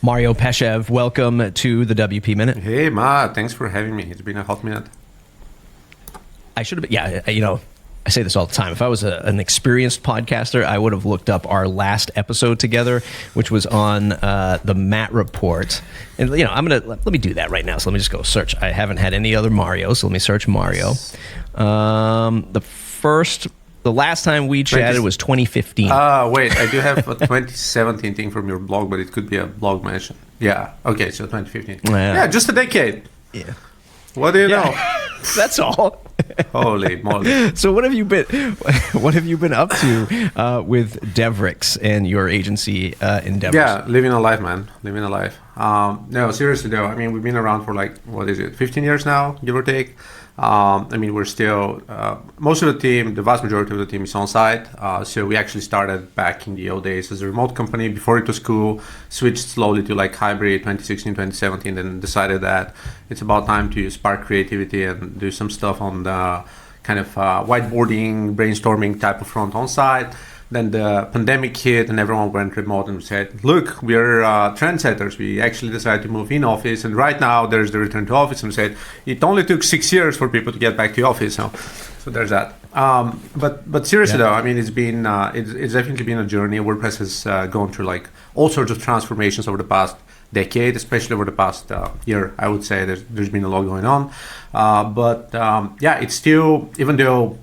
Mario Peshev, welcome to the WP Minute. Hey, Matt. Thanks for having me. It's been a hot minute. I should have been, I say this all the time. If I was an experienced podcaster, I would have looked up our last episode together, which was on the Matt Report. And, let me do that right now. So let me just go search. I haven't had any other Mario, so let me search Mario. The last time we chatted was 2015. Wait, I do have a 2017 thing from your blog, but it could be a blog mention. Yeah, okay, so 2015. Yeah, just a decade. Yeah. What do you know? That's all. Holy moly! So what have you been up to with Devrix and your agency endeavors? Yeah, living a life, man. Living a life. No, seriously though. I mean, we've been around for 15 years now, give or take. We're still most of the team, the vast majority of the team is on site. So we actually started back in the old days as a remote company before it was cool, switched slowly to hybrid 2016, 2017, then decided that it's about time to spark creativity and do some stuff on the kind of whiteboarding, brainstorming type of front on site. Then the pandemic hit and everyone went remote and said, look, we're trendsetters. We actually decided to move in office. And right now there's the return to office. And we said, it only took 6 years for people to get back to office. So there's that. But seriously though, I mean, it's definitely been a journey. WordPress has gone through all sorts of transformations over the past decade, especially over the past year. I would say there's been a lot going on. It's still, even though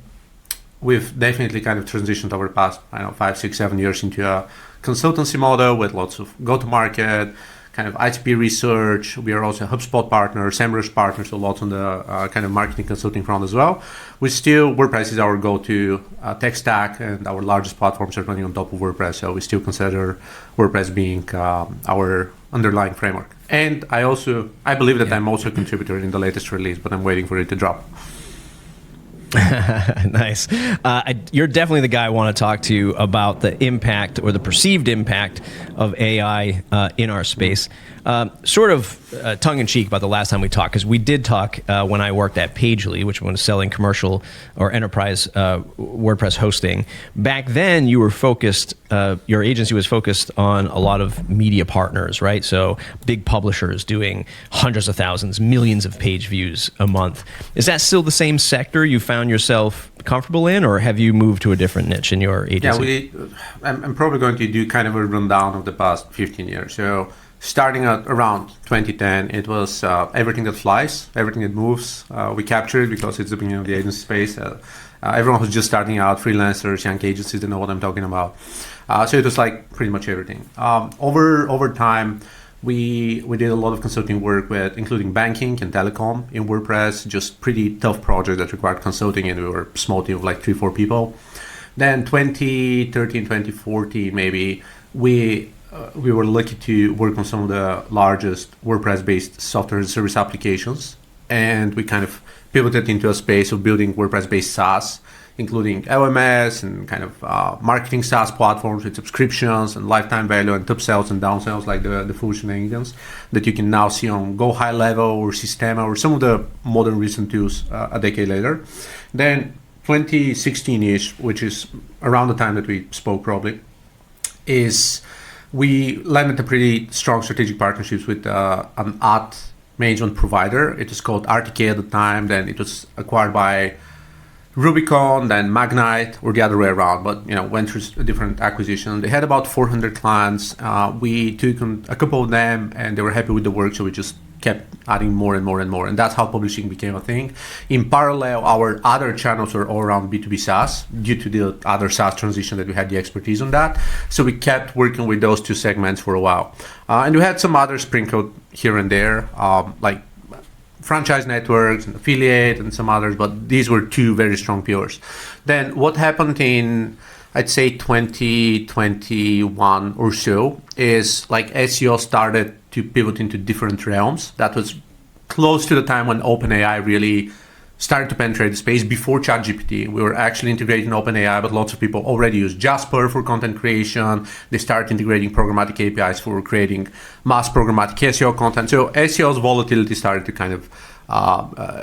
we've definitely kind of transitioned over the past, 5, 6, 7 years into a consultancy model with lots of go-to-market, kind of ITP research. We are also a HubSpot partner, SEMrush partner, so lots on the kind of marketing consulting front as well. WordPress is our go-to tech stack, and our largest platforms are running on top of WordPress, so we still consider WordPress being our underlying framework. And I believe that I'm also a contributor in the latest release, but I'm waiting for it to drop. Nice. You're definitely the guy I want to talk to about the impact or the perceived impact of AI in our space. Sort of tongue-in-cheek about the last time we talked, because we did talk when I worked at Pagely, which was selling commercial or enterprise WordPress hosting. Back then, you were focused, your agency was focused on a lot of media partners, right? So big publishers doing hundreds of thousands, millions of page views a month. Is that still the same sector you found yourself comfortable in, or have you moved to a different niche in your agency? Yeah, I'm probably going to do kind of a rundown of the past 15 years. So starting at around 2010, it was everything that flies, everything that moves. We captured it because it's the beginning of the agency space. Everyone who's just starting out, freelancers, young agencies, they know what I'm talking about. So it was pretty much everything. Over time, we did a lot of consulting work with, including banking and telecom in WordPress, just pretty tough projects that required consulting, and we were a small team of 3-4 people. Then 2013, 2014, maybe, we were lucky to work on some of the largest WordPress-based software as a service applications, and we kind of pivoted into a space of building WordPress-based SaaS, including LMS and kind of marketing SaaS platforms with subscriptions and lifetime value and upsells and downsells, like the full shenanigans that you can now see on Go High Level or Sistema or some of the modern recent tools a decade later. Then 2016-ish, which is around the time that we spoke probably, is we landed a pretty strong strategic partnerships with an ad management provider. It was called RTK at the time. Then it was acquired by Rubicon, then Magnite, or the other way around, but went through a different acquisition. They had about 400 clients. We took a couple of them, and they were happy with the work, so we just kept adding more and more and more, and that's how publishing became a thing. In parallel, our other channels were all around B2B SaaS due to the other SaaS transition that we had the expertise on that. So we kept working with those two segments for a while, and we had some others sprinkled here and there, like franchise networks and affiliate and some others, but these were two very strong pillars. Then what happened in, I'd say 2021 or so, is SEO started to pivot into different realms. That was close to the time when OpenAI really started to penetrate the space. Before ChatGPT, we were actually integrating OpenAI, but lots of people already use Jasper for content creation. They started integrating programmatic APIs for creating mass programmatic SEO content. So SEO's volatility started to kind of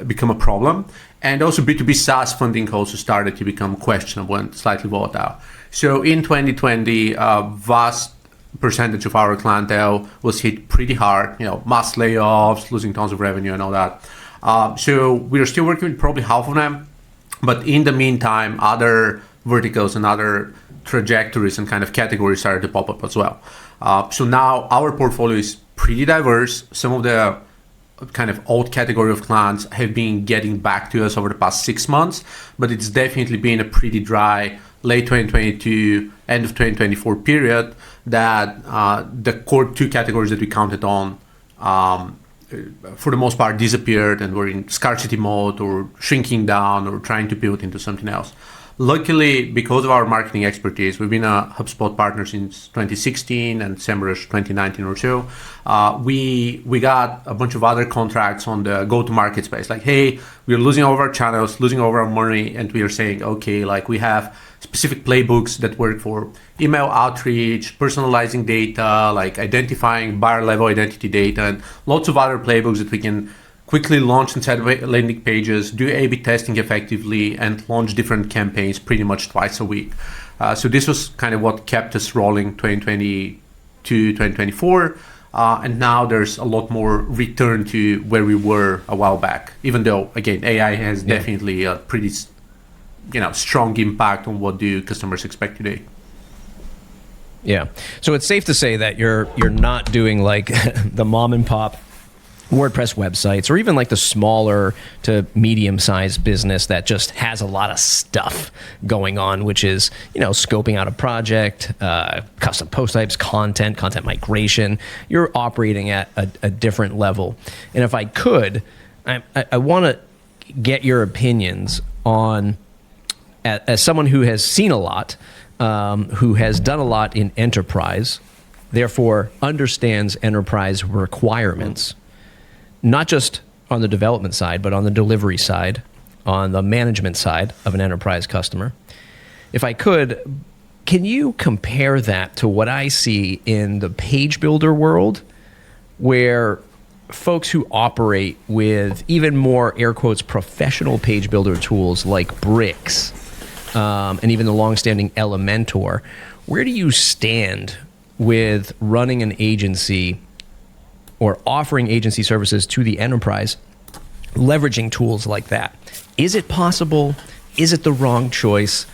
become a problem. And also B2B SaaS funding also started to become questionable and slightly volatile. So in 2020, vast percentage of our clientele was hit pretty hard, mass layoffs, losing tons of revenue and all that. So we're still working with probably half of them. But in the meantime, other verticals and other trajectories and kind of categories started to pop up as well. So now our portfolio is pretty diverse. Some of the kind of old category of clients have been getting back to us over the past 6 months, but it's definitely been a pretty dry late 2022, end of 2024 period that the core two categories that we counted on for the most part disappeared and were in scarcity mode or shrinking down or trying to pivot into something else. Luckily, because of our marketing expertise, we've been a HubSpot partner since 2016 and SEMrush 2019 or so. We got a bunch of other contracts on the go-to-market space. Like, hey, we're losing all of our channels, losing all of our money, and we are saying, okay, like we have specific playbooks that work for email outreach, personalizing data, like identifying buyer-level identity data, and lots of other playbooks that we can quickly launch inside landing pages, do A/B testing effectively, and launch different campaigns pretty much twice a week. So this was kind of what kept us rolling 2022, 2024. And now there's a lot more return to where we were a while back, even though, again, AI has definitely a pretty strong impact on what do customers expect today. Yeah. So it's safe to say that you're not doing like the mom and pop WordPress websites, or even like the smaller to medium-sized business that just has a lot of stuff going on, which is, scoping out a project, custom post types, content migration. You're operating at a different level. And if I could, I want to get your opinions on, as someone who has seen a lot, who has done a lot in enterprise, therefore understands enterprise requirements, not just on the development side, but on the delivery side, on the management side of an enterprise customer. If I could, can you compare that to what I see in the page builder world, where folks who operate with even more, air quotes, professional page builder tools like Bricks, and even the longstanding Elementor, where do you stand with running an agency or offering agency services to the enterprise, leveraging tools like that? Is it possible? Is it the wrong choice?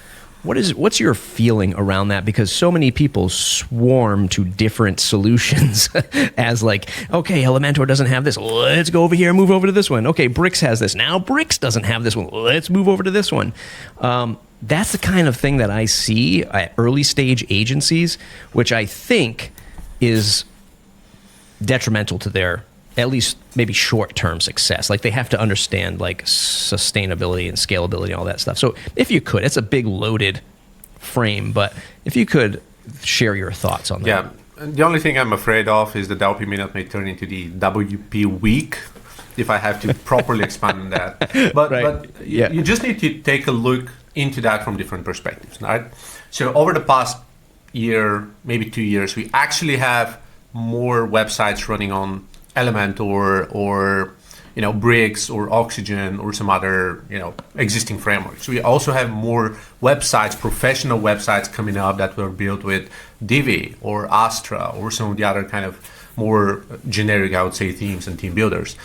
What's your feeling around that? Because so many people swarm to different solutions as like, okay, Elementor doesn't have this. Let's go over here and move over to this one. Okay, Bricks has this. Now Bricks doesn't have this one. Let's move over to this one. That's the kind of thing that I see at early stage agencies, which I think is detrimental to their, at least maybe short-term success. Like they have to understand like sustainability and scalability and all that stuff. So if you could, it's a big loaded frame, but if you could share your thoughts on that. Yeah, the only thing I'm afraid of is the WP Minute may turn into the WP Week if I have to properly expand on that. But, right. You just need to take a look into that from different perspectives, right? So over the past year, maybe 2 years, we actually have more websites running on Elementor or Bricks or Oxygen or some other existing frameworks. We also have more websites, professional websites coming up that were built with Divi or Astra or some of the other kind of more generic, I would say, themes and team builders.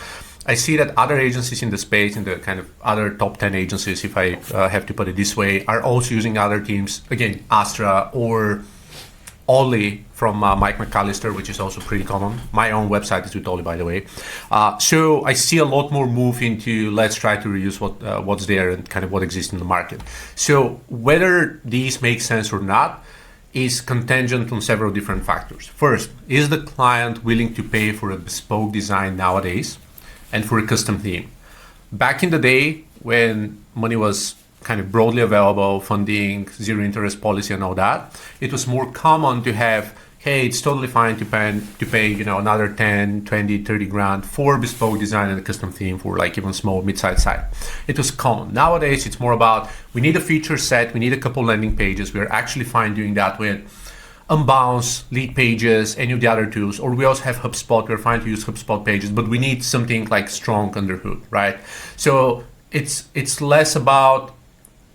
I see that other agencies in the space, in the kind of other top 10 agencies, if I have to put it this way, are also using other teams, again, Astra or Ollie from Mike McAllister, which is also pretty common. My own website is with Ollie, by the way. So I see a lot more move into let's try to reuse what's there and kind of what exists in the market. So whether these make sense or not is contingent on several different factors. First, is the client willing to pay for a bespoke design nowadays and for a custom theme? Back in the day when money was kind of broadly available, funding, zero interest policy and all that, it was more common to have, hey, it's totally fine to pay another 10, 20, 30 grand for bespoke design and a custom theme for like even small, mid-sized site. It was common. Nowadays, it's more about, we need a feature set, we need a couple landing pages. We're actually fine doing that with Unbounce, Lead Pages, any of the other tools, or we also have HubSpot. We're fine to use HubSpot pages, but we need something like strong under hood, right? So it's less about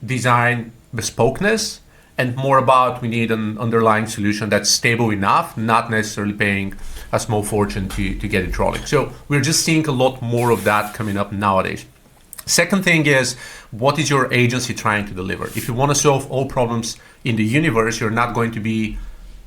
design bespokeness and more about we need an underlying solution that's stable enough, not necessarily paying a small fortune to get it rolling. So we're just seeing a lot more of that coming up nowadays. Second thing is, what is your agency trying to deliver? If you want to solve all problems in the universe, you're not going to be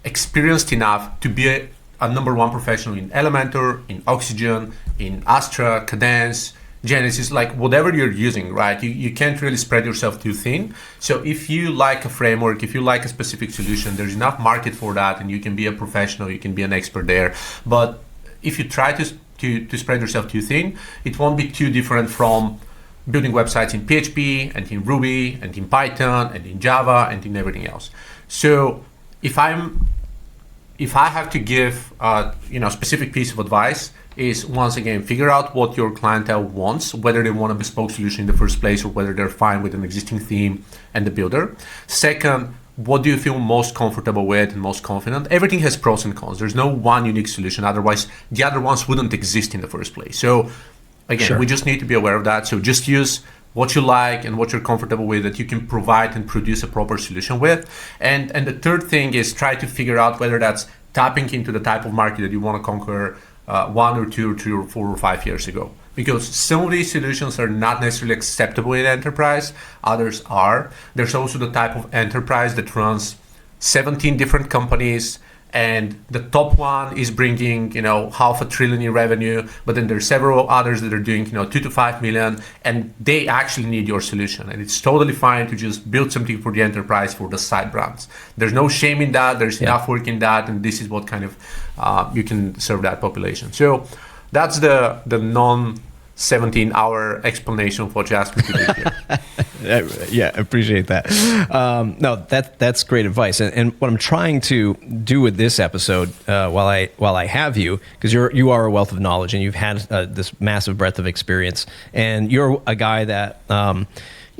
experienced enough to be a number one professional in Elementor, in Oxygen, in Astra, Cadence, Genesis, like whatever you're using, right? You can't really spread yourself too thin. So if you like a framework, if you like a specific solution, there's enough market for that, and you can be a professional, you can be an expert there. But if you try to spread yourself too thin, it won't be too different from building websites in PHP and in Ruby and in Python and in Java and in everything else. So if I have to give a specific piece of advice, is once again figure out what your clientele wants, whether they want a bespoke solution in the first place or whether they're fine with an existing theme and the builder. Second, what do you feel most comfortable with and most confident? Everything has pros and cons. There's no one unique solution, otherwise the other ones wouldn't exist in the first place. So again, Sure. We just need to be aware of that. So just use what you like and what you're comfortable with, that you can provide and produce a proper solution with. And the third thing is try to figure out whether that's tapping into the type of market that you want to conquer 1 or 2 or 3 or 4 or 5 years ago. Because some of these solutions are not necessarily acceptable in enterprise, others are. There's also the type of enterprise that runs 17 different companies, and the top one is bringing $500 billion in revenue, but then there's several others that are doing 2 to 5 million, and they actually need your solution. And it's totally fine to just build something for the enterprise for the side brands. There's no shame in that. There's enough work in that, and this is what kind of you can serve that population. So that's the non 17-hour explanation of what you asked me to do here. Yeah, I appreciate that. No, that's great advice. And what I'm trying to do with this episode, while I have you, because you are a wealth of knowledge and you've had this massive breadth of experience, and you're a guy that.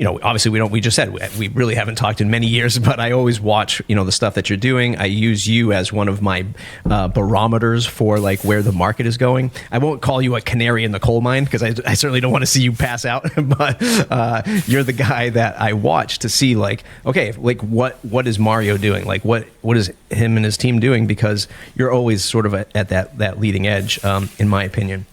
Obviously we just said we really haven't talked in many years, but I always watch, the stuff that you're doing. I use you as one of my barometers for like where the market is going. I won't call you a canary in the coal mine, because I certainly don't want to see you pass out, but you're the guy that I watch to see like, okay, like what is Mario doing? Like what is him and his team doing? Because you're always sort of at that leading edge, in my opinion.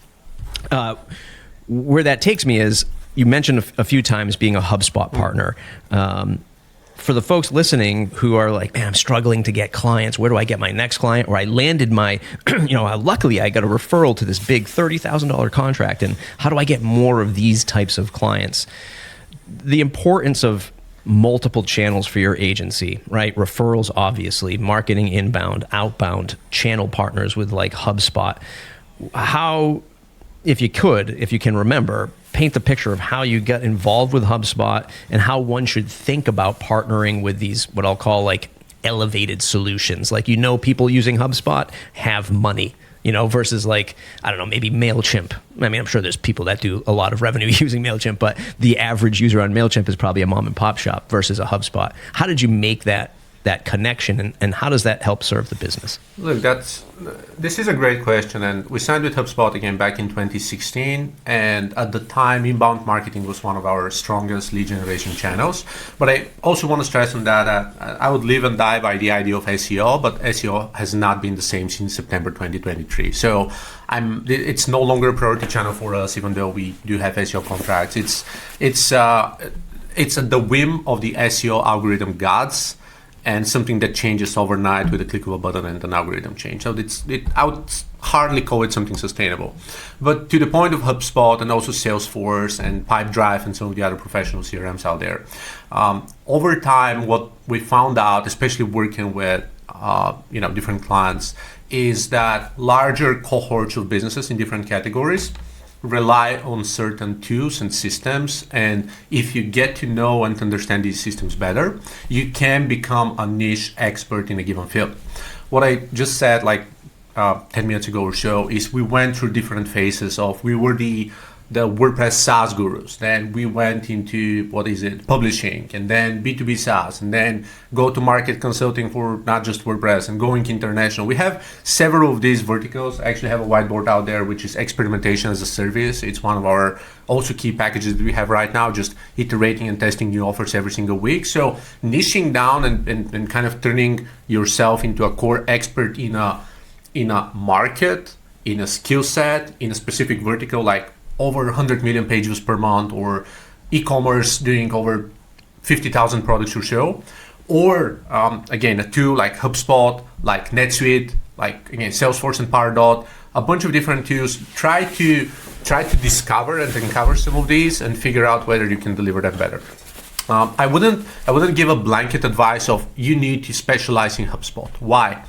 Where that takes me is, you mentioned a few times being a HubSpot partner. For the folks listening who are like, man, I'm struggling to get clients. Where do I get my next client? Or I landed my, luckily I got a referral to this big $30,000 contract. And how do I get more of these types of clients? The importance of multiple channels for your agency, right? Referrals, obviously, marketing, inbound, outbound, channel partners with like HubSpot. How, if you can remember, paint the picture of how you got involved with HubSpot and how one should think about partnering with these, what I'll call like elevated solutions. Like, people using HubSpot have money, versus like, I don't know, maybe MailChimp. I mean, I'm sure there's people that do a lot of revenue using MailChimp, but the average user on MailChimp is probably a mom and pop shop versus a HubSpot. How did you make that connection, and how does that help serve the business? Look, this is a great question, and we signed with HubSpot again back in 2016, and at the time inbound marketing was one of our strongest lead generation channels. But I also want to stress on that I would live and die by the idea of SEO, but SEO has not been the same since September 2023. So it's no longer a priority channel for us, even though we do have SEO contracts. It's at the whim of the SEO algorithm gods, and something that changes overnight with a click of a button and an algorithm change. So I would hardly call it something sustainable. But to the point of HubSpot and also Salesforce and Pipedrive and some of the other professional CRMs out there, over time, what we found out, especially working with different clients, is that larger cohorts of businesses in different categories rely on certain tools and systems, and if you get to know and understand these systems better, you can become a niche expert in a given field. What I just said 10 minutes ago or so is we went through different phases of, we were the the WordPress SaaS gurus. Then we went into publishing, and then B2B SaaS, and then go-to-market consulting for not just WordPress, and going international. We have several of these verticals. I actually have a whiteboard out there, which is experimentation as a service. It's one of our also key packages that we have right now, just iterating and testing new offers every single week. So niching down and kind of turning yourself into a core expert in a market, in a skill set, in a specific vertical, like over 100 million page views per month, or e-commerce doing over 50,000 products or so, or again, a tool like HubSpot, like NetSuite, like again, Salesforce and Pardot, a bunch of different tools. Try to discover and uncover some of these and figure out whether you can deliver them better. I wouldn't give a blanket advice of you need to specialize in HubSpot. Why?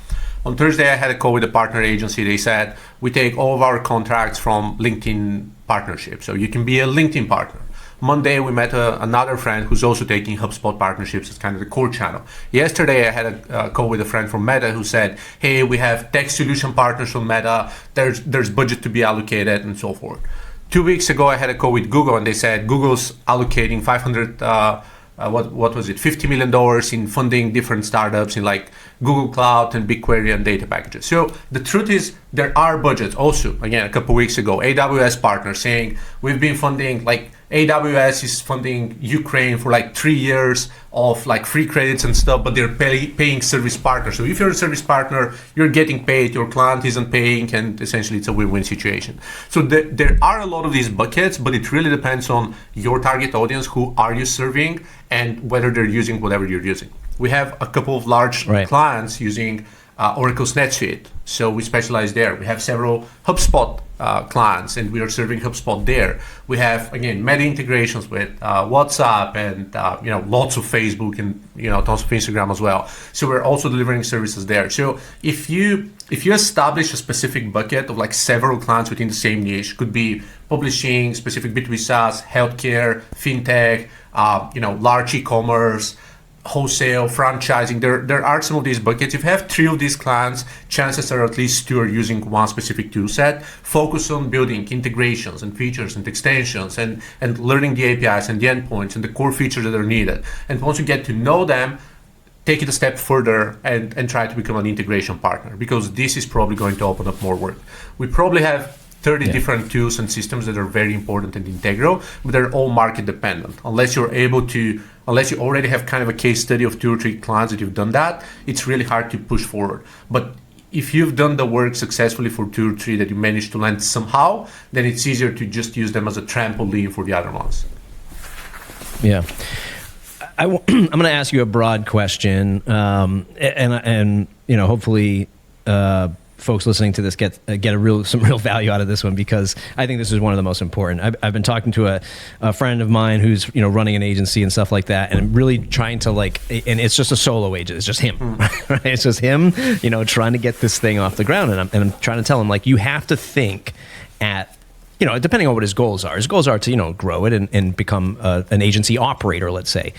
On Thursday, I had a call with a partner agency. They said, we take all of our contracts from LinkedIn partnerships, so you can be a LinkedIn partner. Monday, we met another friend who's also taking HubSpot partnerships as kind of the core channel. Yesterday, I had a call with a friend from Meta who said, hey, we have tech solution partners from Meta. There's budget to be allocated and so forth. 2 weeks ago, I had a call with Google, and they said Google's allocating $50 million in funding different startups in like Google Cloud and BigQuery and data packages. So the truth is there are budgets. Also, again, a couple of weeks ago, AWS partner saying we've been funding, like AWS is funding Ukraine for like 3 years of like free credits and stuff, but they're paying service partners. So if you're a service partner, you're getting paid, your client isn't paying, and essentially it's a win-win situation. So there are a lot of these buckets, but it really depends on your target audience, who are you serving, and whether they're using whatever you're using. We have a couple of large clients using Oracle's NetSuite, so we specialize there. We have several HubSpot clients, and we are serving HubSpot there. We have, again, Meta integrations with WhatsApp and lots of Facebook and tons of Instagram as well. So we're also delivering services there. So if you establish a specific bucket of like several clients within the same niche, could be publishing, specific B2B SaaS, healthcare, fintech, large e-commerce, wholesale, franchising, there are some of these buckets. If you have 3 of these clients, chances are at least 2 are using one specific tool set. Focus on building integrations and features and extensions and learning the APIs and the endpoints and the core features that are needed. And once you get to know them, take it a step further and try to become an integration partner, because this is probably going to open up more work. We probably have 30 different tools and systems that are very important and integral, but they're all market dependent. Unless you already have kind of a case study of 2 or 3 clients that you've done that, it's really hard to push forward. But if you've done the work successfully for 2 or 3 that you managed to land somehow, then it's easier to just use them as a trampoline for the other ones. Yeah. I'm going to ask you a broad question, and hopefully folks listening to this get some real value out of this one, because I think this is one of the most important. I've been talking to a friend of mine who's running an agency and stuff like that, and I'm really trying to and it's just a solo agent. It's just him, right? It's just him, trying to get this thing off the ground, and I'm trying to tell him, like, you have to think at, depending on what his goals are. His goals are to, grow it and become an agency operator, let's say,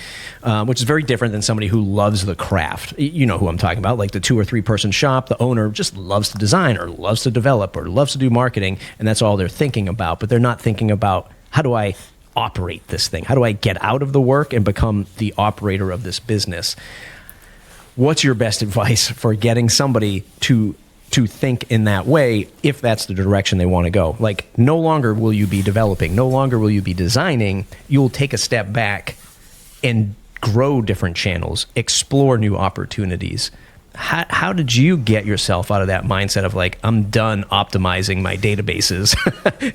which is very different than somebody who loves the craft. You know who I'm talking about, like the 2 or 3 person shop. The owner just loves to design or loves to develop or loves to do marketing, and that's all they're thinking about. But they're not thinking about, how do I operate this thing? How do I get out of the work and become the operator of this business? What's your best advice for getting somebody to think in that way, if that's the direction they want to go? Like, no longer will you be developing, no longer will you be designing. You'll take a step back and grow different channels, explore new opportunities. How did you get yourself out of that mindset of like, I'm done optimizing my databases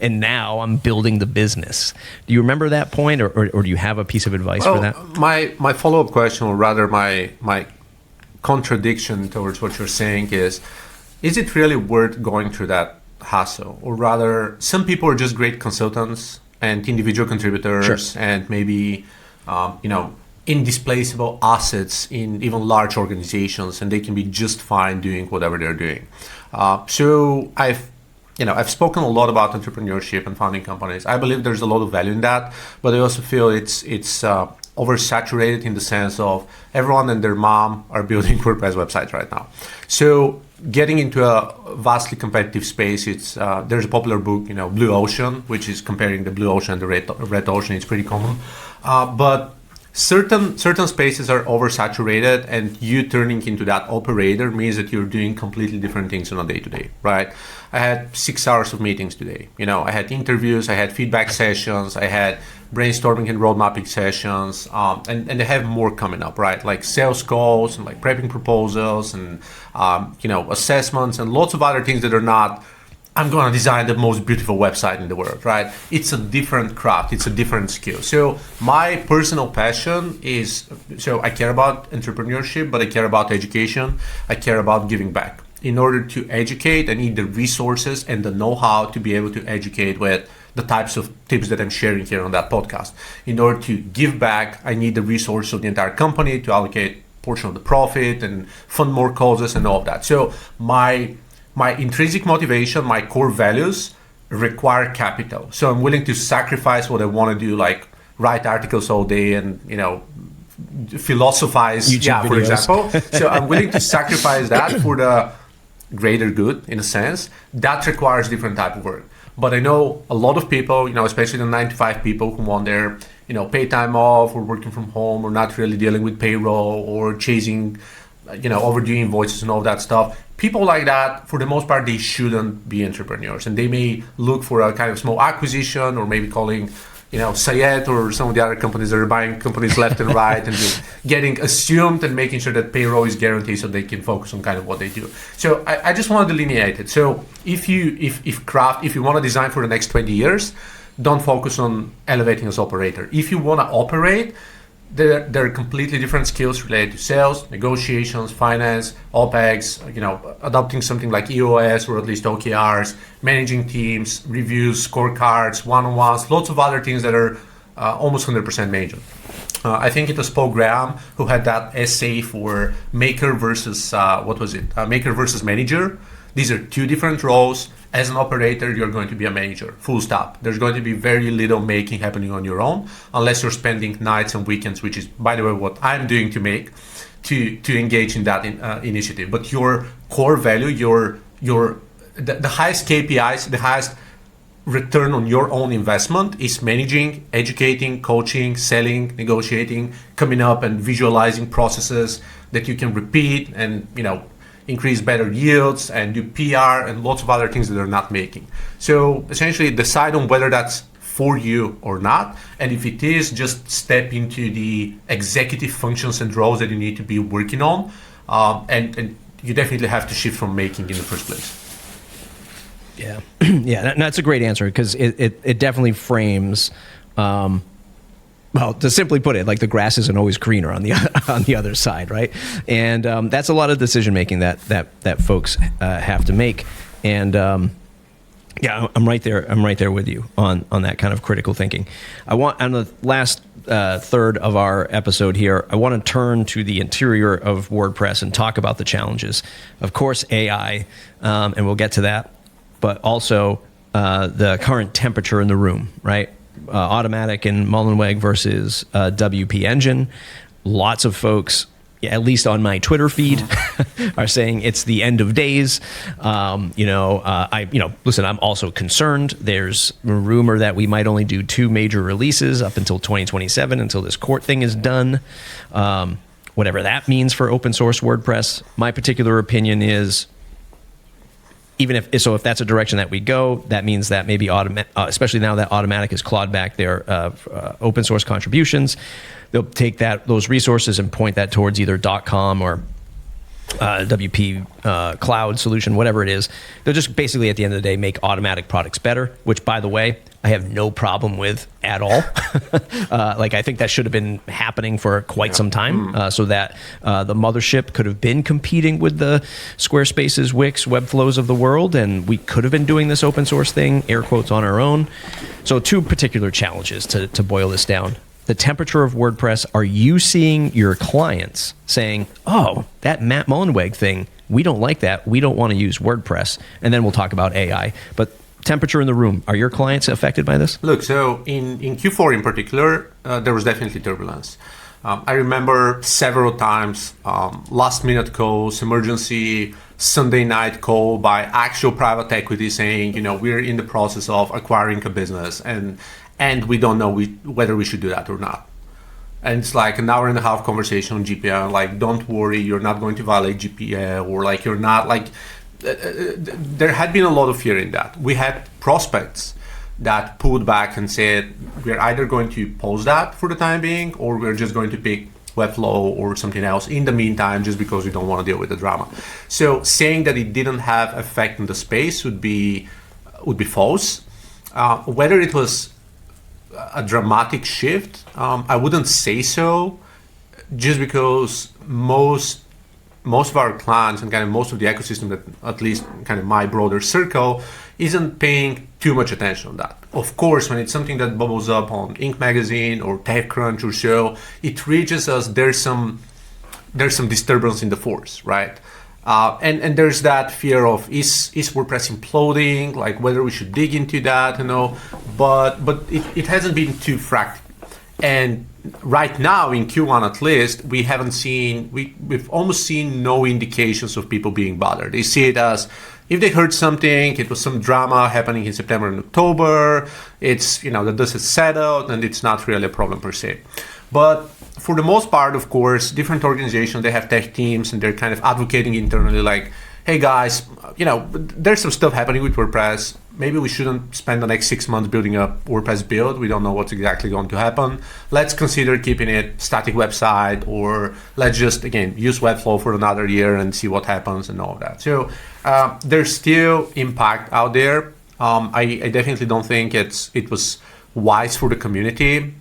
and now I'm building the business? Do you remember that point, or do you have a piece of advice for that? My follow-up question, or rather my contradiction towards what you're saying is it really worth going through that hassle? Or rather, some people are just great consultants and individual contributors, and maybe, indisplaceable assets in even large organizations, and they can be just fine doing whatever they're doing. So I've spoken a lot about entrepreneurship and founding companies. I believe there's a lot of value in that, but I also feel it's oversaturated in the sense of everyone and their mom are building WordPress websites right now. So getting into a vastly competitive space. It's there's a popular book, Blue Ocean, which is comparing the blue ocean and the red ocean. It's pretty common, but certain spaces are oversaturated, and you turning into that operator means that you're doing completely different things on a day-to-day, right? I had 6 hours of meetings today. I had interviews, I had feedback sessions, I had brainstorming and road mapping sessions, and they have more coming up, right? Like sales calls and like prepping proposals and assessments and lots of other things that are not, I'm going to design the most beautiful website in the world, right? It's a different craft. It's a different skill. So my personal passion is, I care about entrepreneurship, but I care about education. I care about giving back. In order to educate, I need the resources and the know-how to be able to educate with the types of tips that I'm sharing here on that podcast. In order to give back, I need the resources of the entire company to allocate a portion of the profit and fund more causes and all of that. So my intrinsic motivation, my core values require capital. So I'm willing to sacrifice what I want to do, like write articles all day and, philosophize, YouTube for videos. example. So I'm willing to sacrifice that for the greater good, in a sense. That requires different type of work. But I know a lot of people, especially the 9 to 5 people who want their, pay time off or working from home or not really dealing with payroll or chasing overdue invoices and all that stuff. People like that, for the most part, they shouldn't be entrepreneurs, and they may look for a kind of small acquisition, or maybe calling, Sayed or some of the other companies that are buying companies left and right and just getting assumed and making sure that payroll is guaranteed so they can focus on kind of what they do. So I just want to delineate it. So if you want to design for the next 20 years, don't focus on elevating as operator. If you want to operate, there are completely different skills related to sales, negotiations, finance, OPEX, adopting something like EOS or at least OKRs, managing teams, reviews, scorecards, one-on-ones, lots of other things that are almost 100% major. I think it was Paul Graham who had that essay for maker versus, maker versus manager. These are two different roles. As an operator, you're going to be a manager, full stop. There's going to be very little making happening on your own, unless you're spending nights and weekends, which is, by the way, what I'm doing to engage in that initiative. But your core value, the highest KPIs, the highest return on your own investment is managing, educating, coaching, selling, negotiating, coming up and visualizing processes that you can repeat and, increase better yields and do PR and lots of other things that they're not making. So essentially decide on whether that's for you or not. And if it is, just step into the executive functions and roles that you need to be working on. And you definitely have to shift from making in the first place. Yeah. Yeah, that's a great answer, because it definitely frames, well, to simply put it, like the grass isn't always greener on the other side, right? And that's a lot of decision making that folks have to make. And yeah, I'm right there with you on that kind of critical thinking. On the last third of our episode here, I want to turn to the interior of WordPress and talk about the challenges. Of course, AI, and we'll get to that, but also the current temperature in the room, right? Automatic and Mullenweg versus WP Engine. Lots of folks, at least on my Twitter feed, are saying it's the end of days. Listen, I'm also concerned. There's a rumor that we might only do 2 major releases up until 2027, until this court thing is done. Whatever that means for open source WordPress. My particular opinion is, if that's a direction that we go, that means that maybe especially now that Automatic has clawed back their open source contributions, they'll take those resources and point that towards either .com or WP cloud solution, whatever it is. They'll just basically at the end of the day make Automatic products better, which, by the way, I have no problem with at all. I think that should have been happening for quite some time, so that the mothership could have been competing with the Squarespaces, Wix, Webflows of the world, and we could have been doing this open source thing, air quotes, on our own. So 2 particular challenges to boil this down. The temperature of WordPress. Are you seeing your clients saying, oh, that Matt Mullenweg thing, we don't like that, we don't want to use WordPress? And then we'll talk about AI. But temperature in the room, are your clients affected by this? Look, so in Q4 in particular, there was definitely turbulence. I remember several times last minute calls, emergency Sunday night call by actual private equity saying, we're in the process of acquiring a business and we don't know whether we should do that or not. And it's like an hour and a half conversation on GPL, like, don't worry, you're not going to violate GPL, or like, you're not like, there had been a lot of fear in that. We had prospects that pulled back and said, we're either going to pause that for the time being, or we're just going to pick Webflow or something else in the meantime, just because we don't want to deal with the drama. So saying that it didn't have effect on the space would be false. Whether it was a dramatic shift, I wouldn't say so, just because most of our clients and kind of most of the ecosystem, that at least kind of my broader circle, isn't paying too much attention on that. Of course, when it's something that bubbles up on Inc. magazine or TechCrunch or so, it reaches us. There's some disturbance in the force, right? And there's that fear of is WordPress imploding, like whether we should dig into that, but it hasn't been too fractal. And right now in Q1 at least, we've almost seen no indications of people being bothered. They see it as if they heard something, it was some drama happening in September and October, it's, the dust is settled and it's not really a problem per se. But for the most part, of course, different organizations, they have tech teams and they're kind of advocating internally like, hey guys, there's some stuff happening with WordPress. Maybe we shouldn't spend the next 6 months building a WordPress build. We don't know what's exactly going to happen. Let's consider keeping it static website, or let's just, again, use Webflow for another year and see what happens and all of that. So there's still impact out there. I definitely don't think it was wise for the community.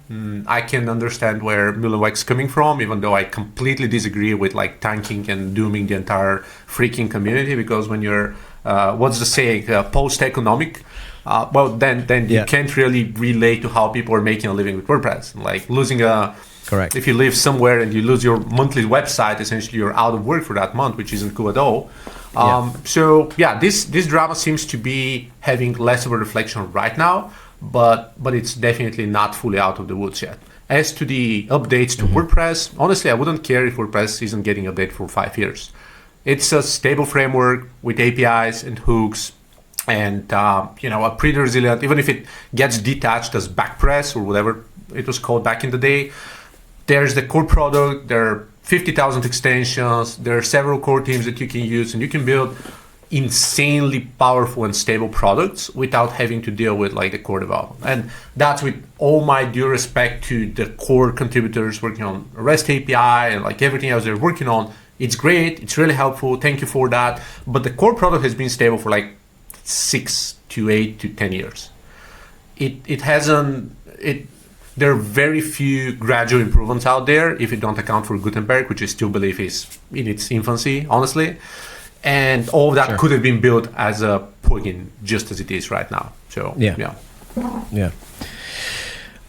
I can understand where Mullenweg's coming from, even though I completely disagree with like tanking and dooming the entire freaking community, because when you're what's the saying, post-economic, then you can't really relate to how people are making a living with WordPress. Like correct. If you live somewhere and you lose your monthly website, essentially you're out of work for that month, which isn't cool at all. This drama seems to be having less of a reflection right now, but it's definitely not fully out of the woods yet. As to the updates to WordPress, honestly, I wouldn't care if WordPress isn't getting updated for 5 years. It's a stable framework with APIs and hooks, and a pretty resilient. Even if it gets detached as Backpress or whatever it was called back in the day, there's the core product. There are 50,000 extensions. There are several core teams that you can use, and you can build insanely powerful and stable products without having to deal with like the core development. And that's with all my due respect to the core contributors working on REST API and like everything else they're working on. It's great. It's really helpful. Thank you for that. But the core product has been stable for like 6 to 8 to 10 years. There are very few gradual improvements out there if you don't account for Gutenberg, which I still believe is in its infancy, honestly. And all of that could have been built as a plugin just as it is right now. So, yeah.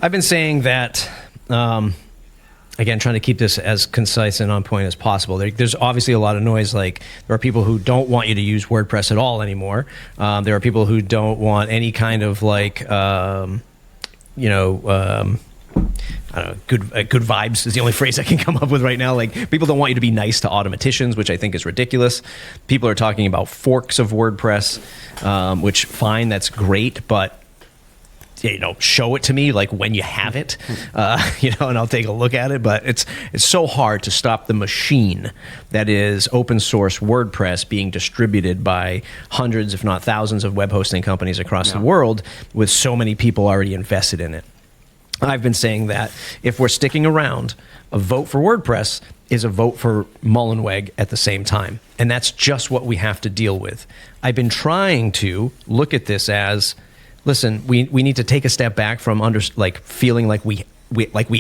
I've been saying that, again, trying to keep this as concise and on point as possible. There's obviously a lot of noise. Like, there are people who don't want you to use WordPress at all anymore. There are people who don't want any kind of like, I don't know, good vibes is the only phrase I can come up with right now. Like, people don't want you to be nice to automaticians, which I think is ridiculous. People are talking about forks of WordPress, which fine, that's great, but show it to me like when you have it, and I'll take a look at it. But it's so hard to stop the machine that is open source WordPress being distributed by hundreds, if not thousands, of web hosting companies across the world, with so many people already invested in it. I've been saying that if we're sticking around, a vote for WordPress is a vote for Mullenweg at the same time. And that's just what we have to deal with. I've been trying to look at this as, listen, we need to take a step back from feeling like we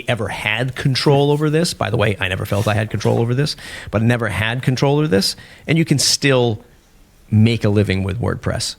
ever had control over this. By the way, I never felt I had control over this, but I never had control over this. And you can still make a living with WordPress.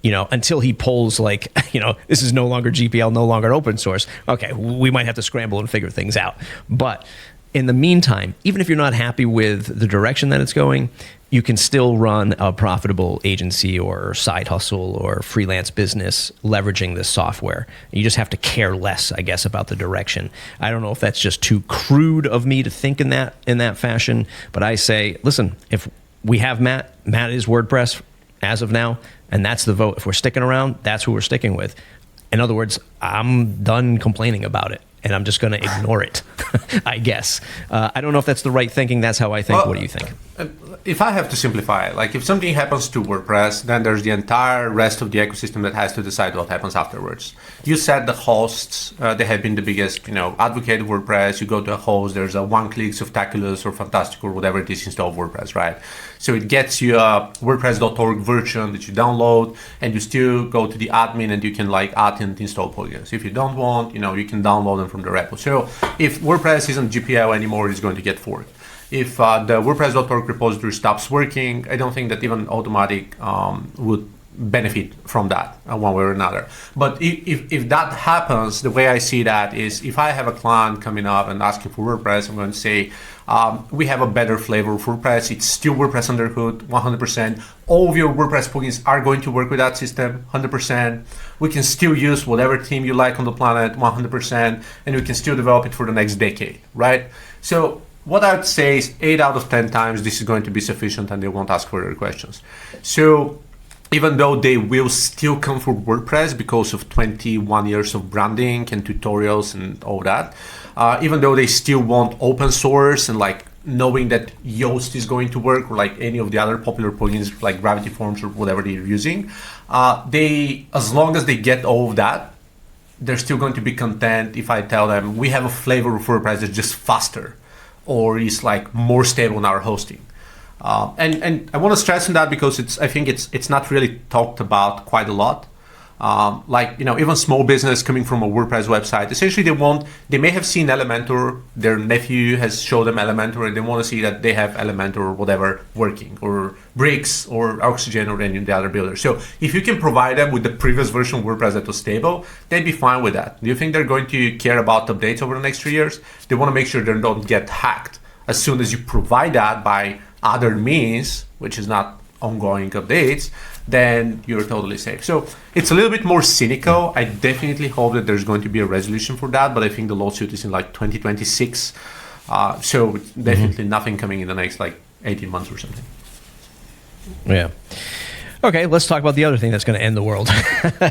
Until he pulls this is no longer GPL, no longer open source. Okay, we might have to scramble and figure things out. But in the meantime, even if you're not happy with the direction that it's going, you can still run a profitable agency or side hustle or freelance business leveraging this software. You just have to care less, I guess, about the direction. I don't know if that's just too crude of me to think in that fashion, but I say, listen, if we have Matt is WordPress as of now, and that's the vote. If we're sticking around, that's who we're sticking with. In other words, I'm done complaining about it, and I'm just going to ignore it, I guess. I don't know if that's the right thinking. That's how I think. Well, what do you think? If I have to simplify it, like if something happens to WordPress, then there's the entire rest of the ecosystem that has to decide what happens afterwards. You said the hosts, they have been the biggest, advocate of WordPress. You go to a host, there's a one-click Softaculous or Fantastic or whatever it is install WordPress, right? So it gets you a WordPress.org version that you download, and you still go to the admin and you can add and install plugins. If you don't want, you can download them from the repo. So if WordPress isn't GPL anymore, it's going to get forked. If the WordPress.org repository stops working, I don't think that even Automatic would benefit from that one way or another. But if that happens, the way I see that is if I have a client coming up and asking for WordPress, I'm going to say, we have a better flavor of WordPress. It's still WordPress under hood, 100%. All of your WordPress plugins are going to work with that system, 100%. We can still use whatever theme you like on the planet, 100%, and we can still develop it for the next decade, right? So what I would say is 8 out of 10 times this is going to be sufficient and they won't ask further questions. So even though they will still come for WordPress because of 21 years of branding and tutorials and all that, even though they still want open source and knowing that Yoast is going to work or any of the other popular plugins like Gravity Forms or whatever they're using, as long as they get all of that, they're still going to be content if I tell them we have a flavor of WordPress that's just faster or is more stable in our hosting. And I want to stress on that because I think it's not really talked about quite a lot. Even small business coming from a WordPress website, essentially they may have seen Elementor, their nephew has showed them Elementor, and they want to see that they have Elementor or whatever working, or Bricks or Oxygen or any of the other builders. So if you can provide them with the previous version of WordPress that was stable, they'd be fine with that. Do you think they're going to care about updates over the next 3 years? They want to make sure they don't get hacked as soon as you provide that by other means, which is not ongoing updates, then you're totally safe. So it's a little bit more cynical. I definitely hope that there's going to be a resolution for that, but I think the lawsuit is in 2026. So definitely nothing coming in the next 18 months or something. Yeah. Okay, let's talk about the other thing that's going to end the world,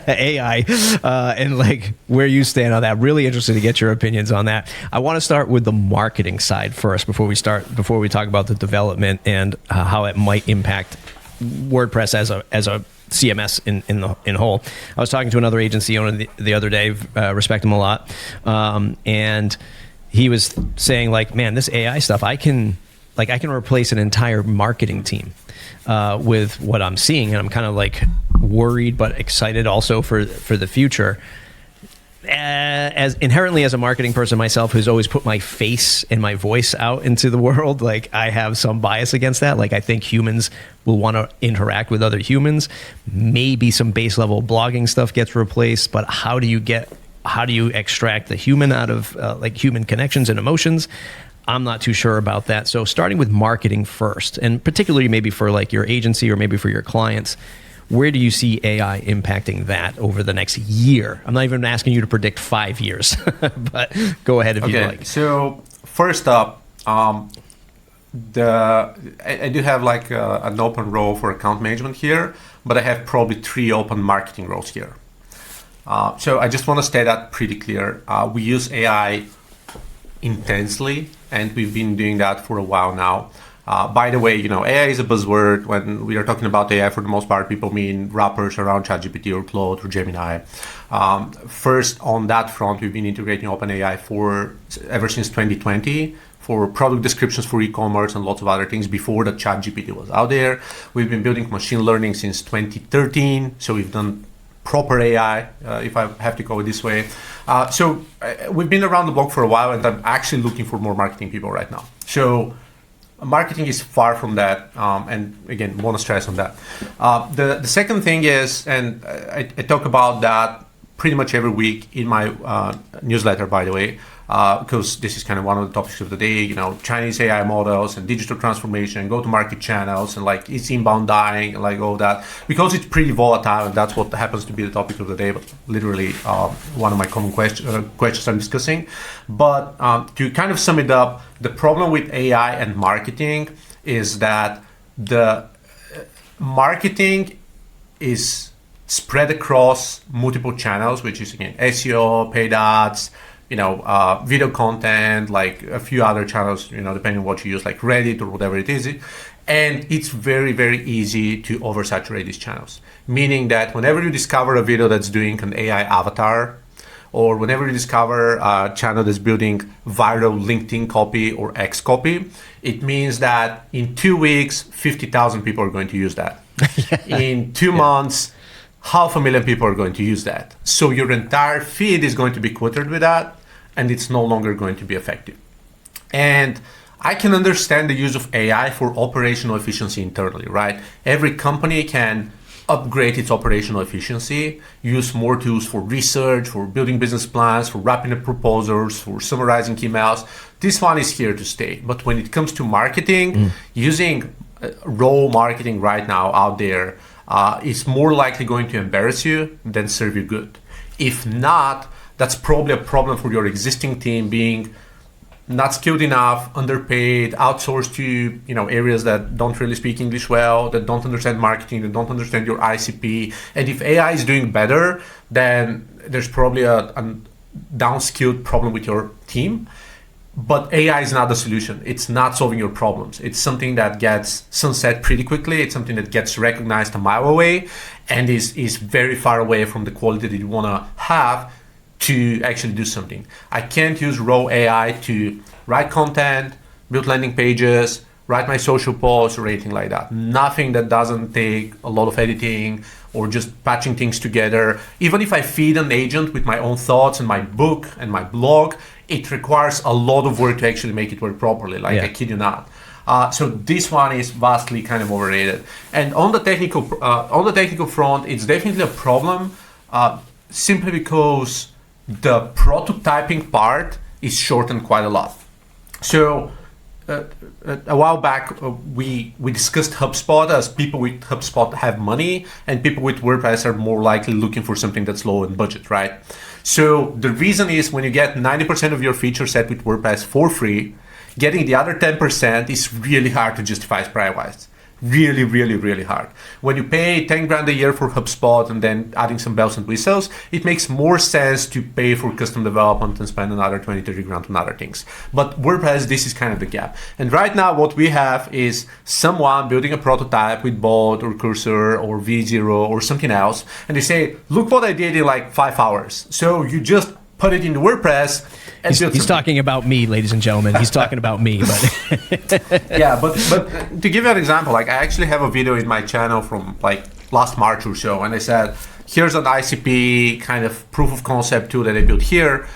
AI, and where you stand on that. Really interested to get your opinions on that. I want to start with the marketing side first before we talk about the development and how it might impact WordPress as a CMS in whole. I was talking to another agency owner the other day, respect him a lot, and he was saying man, this AI stuff, I can replace an entire marketing team with what I'm seeing, and I'm kind of worried but excited also for the future. As inherently as a marketing person myself, who's always put my face and my voice out into the world, I have some bias against that. I think humans will want to interact with other humans. Maybe some base level blogging stuff gets replaced, but how do you extract the human out of human connections and emotions? I'm not too sure about that. So starting with marketing first, and particularly maybe for your agency or maybe for your clients, where do you see AI impacting that over the next year? I'm not even asking you to predict 5 years, but go ahead if you like. So first up, I do have an open role for account management here, but I have probably 3 open marketing roles here. So I just want to state that pretty clear. We use AI intensely, and we've been doing that for a while now. By the way, AI is a buzzword. When we are talking about AI, for the most part, people mean wrappers around ChatGPT or Claude or Gemini. First, on that front, we've been integrating OpenAI ever since 2020 for product descriptions for e-commerce and lots of other things before the ChatGPT was out there. We've been building machine learning since 2013, so we've done proper AI, if I have to call it this way. So we've been around the block for a while, and I'm actually looking for more marketing people right now. So marketing is far from that, and again, want to stress on that. The second thing is, and I talk about that pretty much every week in my newsletter, by the way, because this is kind of one of the topics of the day, Chinese AI models and digital transformation, go-to-market channels, and like is inbound dying, and like all that, because it's pretty volatile, and that's what happens to be the topic of the day, but literally one of my common questions I'm discussing. But to kind of sum it up, the problem with AI and marketing is that the marketing is spread across multiple channels, which is again SEO, paid ads, video content, like a few other channels, depending on what you use, like Reddit or whatever it is. And it's very, very easy to oversaturate these channels. Meaning that whenever you discover a video that's doing an AI avatar, or whenever you discover a channel that's building viral LinkedIn copy or X copy, it means that in 2 weeks, 50,000 people are going to use that. In 2 months, 500,000 people are going to use that. So your entire feed is going to be cluttered with that, and it's no longer going to be effective. And I can understand the use of AI for operational efficiency internally, right? Every company can upgrade its operational efficiency, use more tools for research, for building business plans, for wrapping up proposals, for summarizing emails. This one is here to stay. But when it comes to marketing, using raw marketing right now out there is more likely going to embarrass you than serve you good. If not, that's probably a problem for your existing team being not skilled enough, underpaid, outsourced to areas that don't really speak English well, that don't understand marketing, that don't understand your ICP. And if AI is doing better, then there's probably a downskilled problem with your team. But AI is not the solution. It's not solving your problems. It's something that gets sunset pretty quickly. It's something that gets recognized a mile away and is very far away from the quality that you want to have to actually do something. I can't use raw AI to write content, build landing pages, write my social posts or anything like that. Nothing that doesn't take a lot of editing or just patching things together. Even if I feed an agent with my own thoughts and my book and my blog, it requires a lot of work to actually make it work properly. I kid you not. So this one is vastly kind of overrated. And on the technical front, it's definitely a problem simply because the prototyping part is shortened quite a lot. So a while back, we discussed HubSpot as people with HubSpot have money and people with WordPress are more likely looking for something that's low in budget, right? So the reason is when you get 90% of your feature set with WordPress for free, getting the other 10% is really hard to justify price-wise. Really, really, really hard. When you pay 10 grand a year for HubSpot and then adding some bells and whistles, it makes more sense to pay for custom development and spend another 20, 30 grand on other things. But WordPress, this is kind of the gap. And right now what we have is someone building a prototype with Bot or Cursor or V0 or something else. And they say, look what I did in like 5 hours. So you just put it into WordPress. And he's talking about me, ladies and gentlemen. He's talking about me. But yeah, but to give you an example, like I actually have a video in my channel from like last March or so, and I said, here's an ICP kind of proof of concept tool that I built here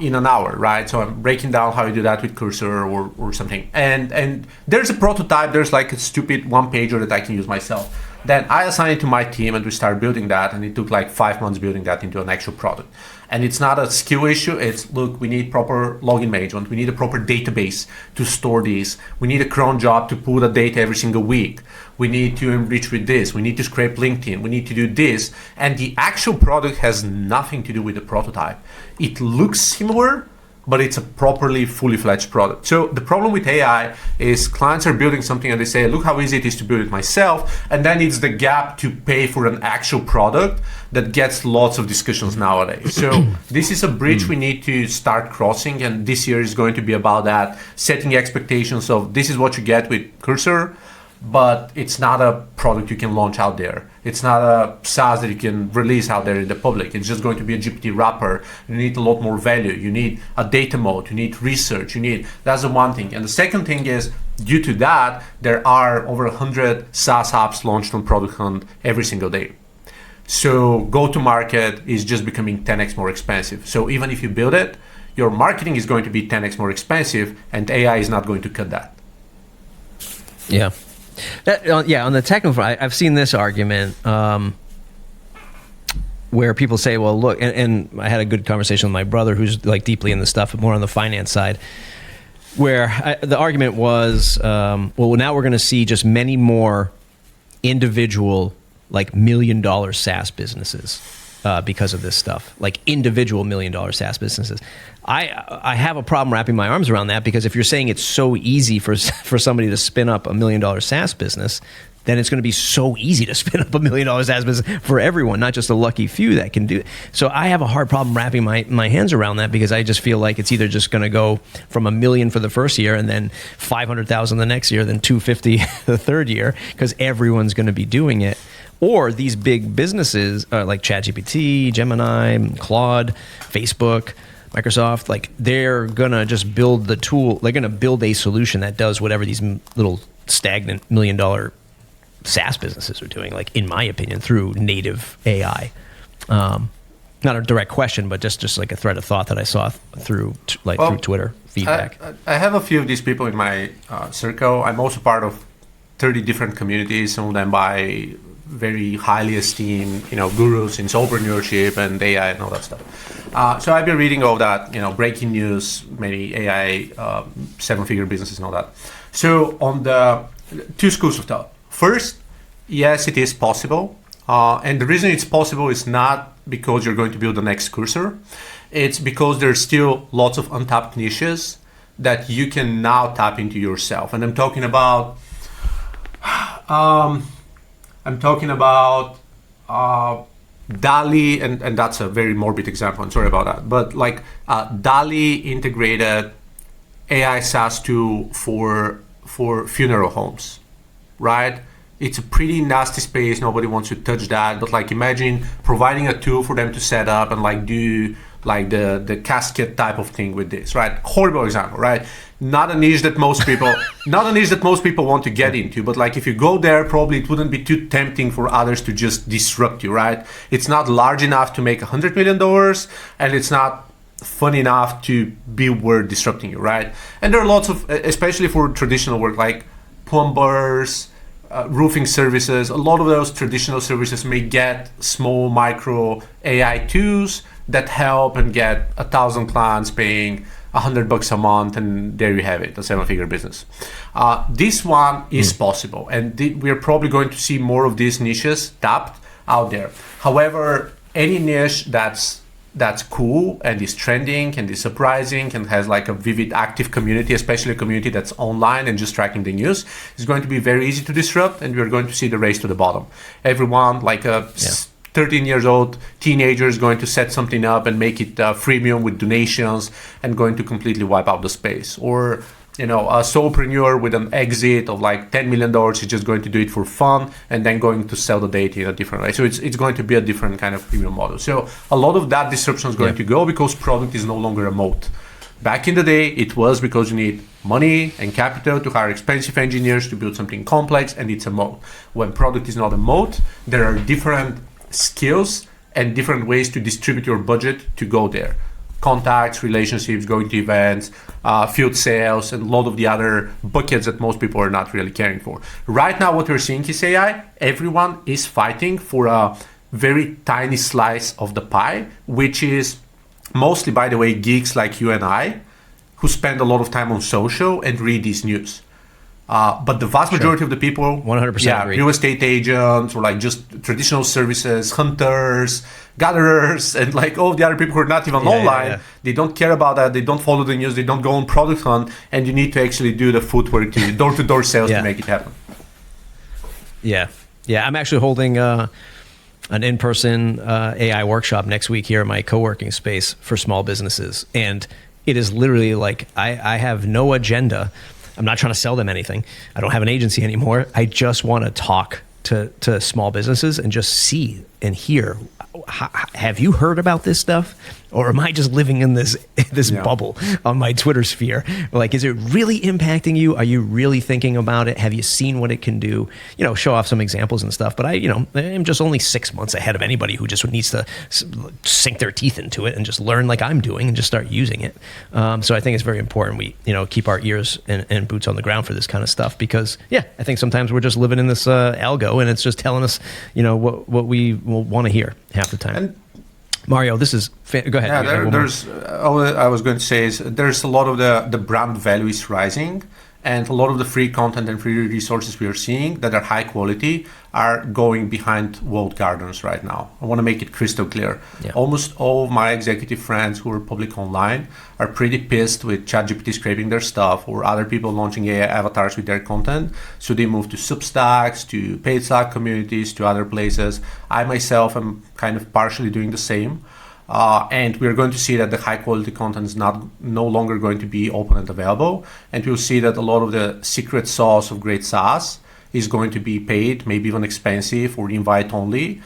in an hour, right? So I'm breaking down how you do that with Cursor or something. And there's a prototype, there's like a stupid one-pager that I can use myself. Then I assign it to my team and we start building that, and it took like 5 months building that into an actual product. And it's not a skill issue. It's, look, we need proper login management. We need a proper database to store these. We need a cron job to pull the data every single week. We need to enrich with this. We need to scrape LinkedIn. We need to do this. And the actual product has nothing to do with the prototype. It looks similar, but it's a properly fully fledged product. So the problem with AI is clients are building something and they say, look how easy it is to build it myself. And then it's the gap to pay for an actual product that gets lots of discussions nowadays. So this is a bridge we need to start crossing. And this year is going to be about that, setting expectations of this is what you get with Cursor, but it's not a product you can launch out there. It's not a SaaS that you can release out there in the public. It's just going to be a GPT wrapper. You need a lot more value. You need a data mode. You need research. That's the one thing. And the second thing is, due to that, there are over 100 SaaS apps launched on Product Hunt every single day. So go-to-market is just becoming 10x more expensive. So even if you build it, your marketing is going to be 10x more expensive, and AI is not going to cut that. Yeah. On the technical front, I've seen this argument. where people say, well, look, and I had a good conversation with my brother who's like deeply in the stuff, more on the finance side, where the argument was, well, now we're going to see just many more individual, like $1 million SaaS businesses because of this stuff, like individual $1 million SaaS businesses. I have a problem wrapping my arms around that, because if you're saying it's so easy for somebody to spin up $1 million SaaS business, then it's going to be so easy to spin up $1 million SaaS business for everyone, not just a lucky few that can do it. So I have a hard problem wrapping my hands around that, because I just feel like it's either just going to go from $1 million for the first year and then 500,000 the next year, then 250 the third year, because everyone's going to be doing it. Or these big businesses like ChatGPT, Gemini, Claude, Facebook, Microsoft, like they're going to just build the tool. They're going to build a solution that does whatever these little stagnant $1 million SaaS businesses are doing, like in my opinion, through native AI. Not a direct question, but just like a thread of thought that I saw through through Twitter feedback. I have a few of these people in my circle. I'm also part of 30 different communities, some of them by very highly esteemed, gurus in entrepreneurship and AI and all that stuff. So I've been reading all that, breaking news, many AI, 7-figure businesses and all that. So on the two schools of thought. First, yes, it is possible. And the reason it's possible is not because you're going to build the next cursor. It's because there's still lots of untapped niches that you can now tap into yourself. And I'm talking about DALL-E, and that's a very morbid example. I'm sorry about that. But like DALL-E integrated AI SaaS tool for funeral homes, right? It's a pretty nasty space. Nobody wants to touch that. But like imagine providing a tool for them to set up and like do like the casket type of thing with this, right? Horrible example, right? Not a niche that most people want to get into, but like if you go there, probably it wouldn't be too tempting for others to just disrupt you, right? It's not large enough to make $100 million, and it's not fun enough to be worth disrupting you, right? And there are lots of, especially for traditional work, like plumbers, roofing services, a lot of those traditional services may get small micro AI tools that help and get 1,000 clients paying $100 a month, and there you have it, a 7-figure business. This one is possible, and we're probably going to see more of these niches tapped out there. However, any niche that's cool and is trending and is surprising and has like a vivid active community, especially a community that's online and just tracking the news, is going to be very easy to disrupt, and we're going to see the race to the bottom. Everyone, like a 13 years old teenager, is going to set something up and make it freemium with donations and going to completely wipe out the space. Or a solopreneur with an exit of like $10 million is just going to do it for fun and then going to sell the data in a different way. So it's going to be a different kind of premium model. So a lot of that disruption is going to go because product is no longer a moat. Back in the day, it was because you need money and capital to hire expensive engineers to build something complex, and it's a moat. When product is not a moat, there are different skills and different ways to distribute your budget to go there. Contacts, relationships, going to events, field sales, and a lot of the other buckets that most people are not really caring for. Right now, what we're seeing is AI. Everyone is fighting for a very tiny slice of the pie, which is mostly, by the way, geeks like you and I, who spend a lot of time on social and read these news. But the vast majority of the people, 100% agree. Real estate agents or like just traditional services, hunters, gatherers, and like all the other people who are not even online, they don't care about that. They don't follow the news. They don't go on product hunt, and you need to actually do the footwork to door-to-door sales to make it happen. Yeah. I'm actually holding an in-person AI workshop next week here at my co-working space for small businesses, and it is literally like I have no agenda. I'm not trying to sell them anything. I don't have an agency anymore. I just want to talk to small businesses and just see and hear. Have you heard about this stuff? Or am I just living in this Yeah. bubble on my Twitter sphere? Like, is it really impacting you? Are you really thinking about it? Have you seen what it can do? You know, show off some examples and stuff. But I'm just only 6 months ahead of anybody who just needs to sink their teeth into it and just learn like I'm doing and just start using it. So I think it's very important we, keep our ears and boots on the ground for this kind of stuff, because, yeah, I think sometimes we're just living in this algo and it's just telling us, what we will want to hear half the time. And Mario, this is go ahead. yeah, there's all I was going to say is there's a lot of the brand value is rising, and a lot of the free content and free resources we are seeing that are high quality are going behind walled gardens right now. I want to make it crystal clear. Yeah. Almost all of my executive friends who are public online are pretty pissed with ChatGPT scraping their stuff or other people launching AI avatars with their content. So they move to Substacks, to paid Slack communities, to other places. I myself am kind of partially doing the same. And we're going to see that the high quality content is no longer going to be open and available. And we'll see that a lot of the secret sauce of great SaaS is going to be paid, maybe even expensive or invite only,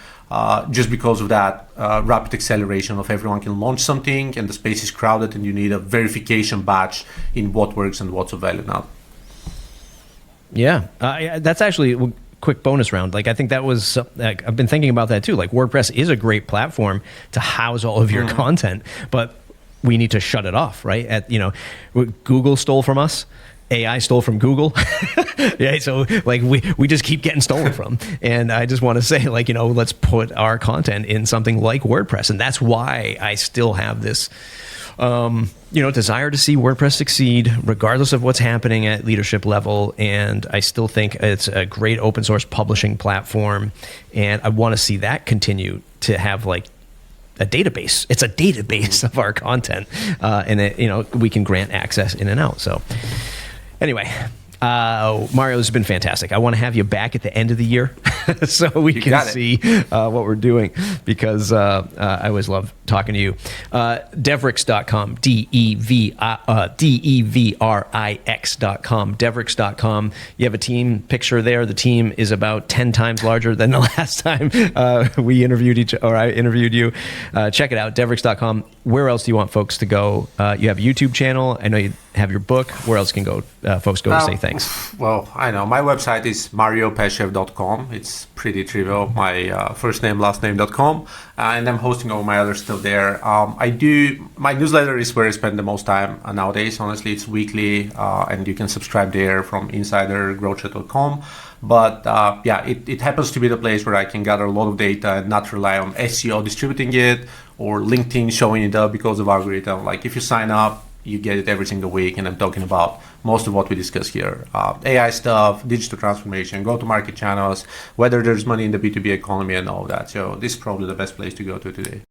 just because of that rapid acceleration of everyone can launch something and the space is crowded and you need a verification batch in what works and what's of value now. Yeah, that's actually a quick bonus round. Like, I think that was, I've been thinking about that too. Like, WordPress is a great platform to house all of your content, but we need to shut it off, right? Google stole from us. AI stole from Google. Yeah, so like we just keep getting stolen from. And I just want to say, like, let's put our content in something like WordPress. And that's why I still have this desire to see WordPress succeed regardless of what's happening at leadership level. And I still think it's a great open source publishing platform. And I want to see that continue to have like a database. It's a database of our content. And we can grant access in and out. So anyway, Mario, this has been fantastic. I want to have you back at the end of the year so we can see what we're doing, because I always love talking to you. Devrix.com, Devrix.com, Devrix.com. You have a team picture there. The team is about 10 times larger than the last time I interviewed you. Check it out, Devrix.com. Where else do you want folks to go? You have a YouTube channel. I know you have your book. Where else can folks go to say thanks? Well, I know. My website is mariopeshev.com. It's pretty trivial. My first name, last name.com. And I'm hosting all my other stuff there. My newsletter is where I spend the most time nowadays. Honestly, it's weekly, and you can subscribe there from insidergrowchat.com. But it happens to be the place where I can gather a lot of data and not rely on SEO distributing it or LinkedIn showing it up because of algorithm. Like, if you sign up, you get it every single week, and I'm talking about most of what we discuss here. AI stuff, digital transformation, go-to-market channels, whether there's money in the B2B economy and all of that. So this is probably the best place to go to today.